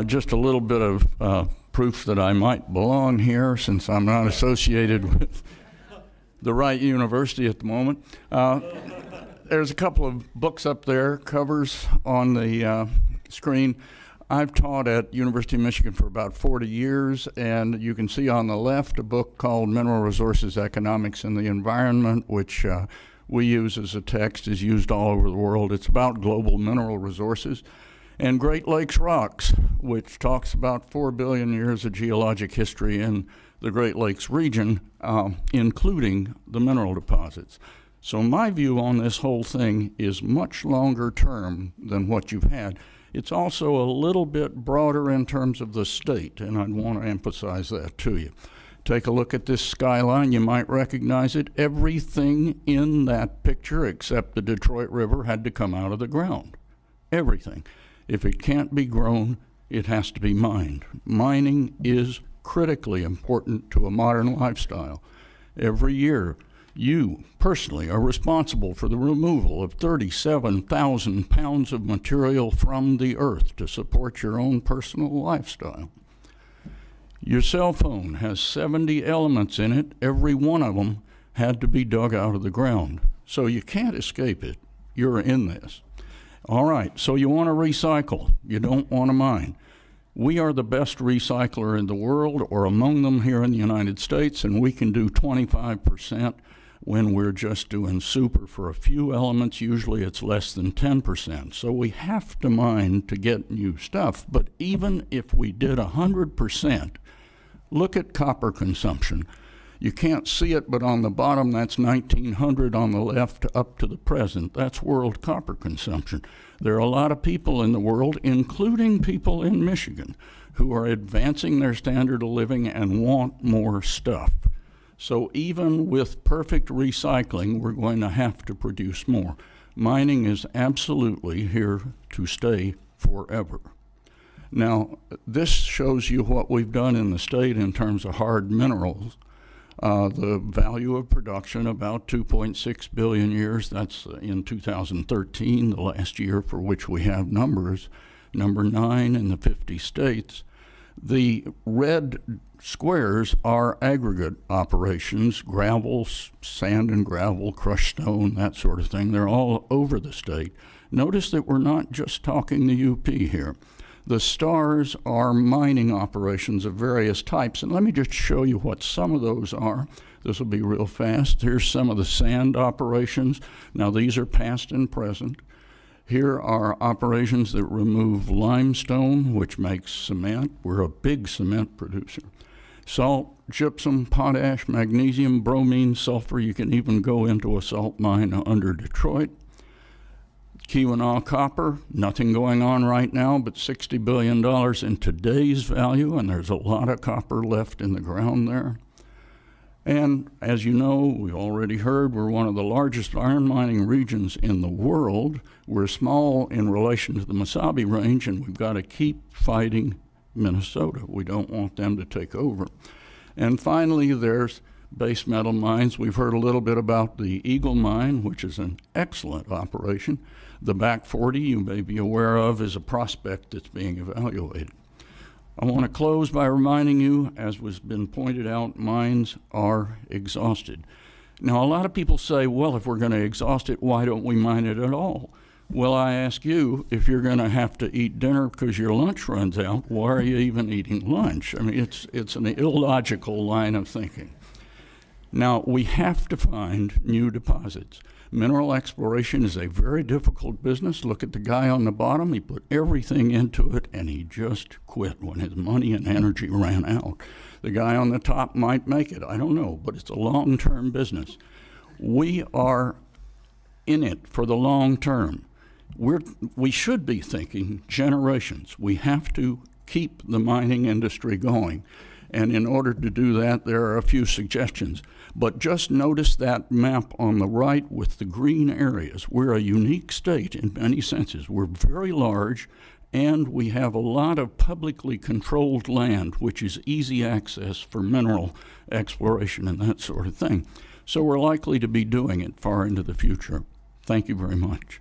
Just a little bit of proof that I might belong here since I'm not associated with the right university at the moment. There's a couple of books up there, covers on the screen. I've taught at University of Michigan for about 40 years, and you can see on the left a book called Mineral Resources Economics and the Environment, which we use as a text, is used all over the world. It's about global mineral resources. And Great Lakes Rocks, which talks about 4 billion years of geologic history in the Great Lakes region, including the mineral deposits. So my view on this whole thing is much longer term than what you've had. It's also a little bit broader in terms of the state, and I'd want to emphasize that to you. Take a look at this skyline. You might recognize it. Everything in that picture except the Detroit River had to come out of the ground. Everything. If it can't be grown, it has to be mined. Mining is critically important to a modern lifestyle. Every year, you personally are responsible for the removal of 37,000 pounds of material from the earth to support your own personal lifestyle. Your cell phone has 70 elements in it. Every one of them had to be dug out of the ground. So you can't escape it. You're in this. All right, so you want to recycle. You don't want to mine. We are the best recycler in the world, or among them here in the United States, and we can do 25% when we're just doing super for a few elements. Usually it's less than 10%. So we have to mine to get new stuff. But even if we did 100%, look at copper consumption. You can't see it, but on the bottom, that's 1900 on the left up to the present. That's world copper consumption. There are a lot of people in the world, including people in Michigan, who are advancing their standard of living and want more stuff. So even with perfect recycling, we're going to have to produce more. Mining is absolutely here to stay forever. Now, this shows you what we've done in the state in terms of hard minerals. The value of production, about 2.6 billion years. That's in 2013, the last year for which we have numbers. Number 9 in the 50 states. The red squares are aggregate operations, gravel, sand and gravel, crushed stone, that sort of thing. They're all over the state. Notice that we're not just talking the UP here. The stars are mining operations of various types, and let me just show you what some of those are. This will be real fast. Here's some of the sand operations. Now these are past and present. Here are operations that remove limestone, which makes cement. We're a big cement producer. Salt, gypsum, potash, magnesium, bromine, sulfur. You can even go into a salt mine under Detroit. Keweenaw copper, nothing going on right now, but $60 billion in today's value, and there's a lot of copper left in the ground there. And as you know, we already heard, we're one of the largest iron mining regions in the world. We're small in relation to the Mesabi Range, and we've got to keep fighting Minnesota. We don't want them to take over. And finally, there's base metal mines. We've heard a little bit about the Eagle Mine, which is an excellent operation. The Back 40, you may be aware of, is a prospect that's being evaluated. I want to close by reminding you, as has been pointed out, mines are exhausted. Now, a lot of people say, well, if we're going to exhaust it, why don't we mine it at all? Well, I ask you, if you're going to have to eat dinner because your lunch runs out, why are you even eating lunch? I mean, it's an illogical line of thinking. Now, we have to find new deposits. Mineral exploration is a very difficult business. Look at the guy on the bottom. He put everything into it, and he just quit when his money and energy ran out. The guy on the top might make it. I don't know, but it's a long-term business. We are in it for the long term. We should be thinking generations. We have to keep the mining industry going. And in order to do that, there are a few suggestions. But just notice that map on the right with the green areas. We're a unique state in many senses. We're very large, and we have a lot of publicly controlled land, which is easy access for mineral exploration and that sort of thing. So we're likely to be doing it far into the future. Thank you very much.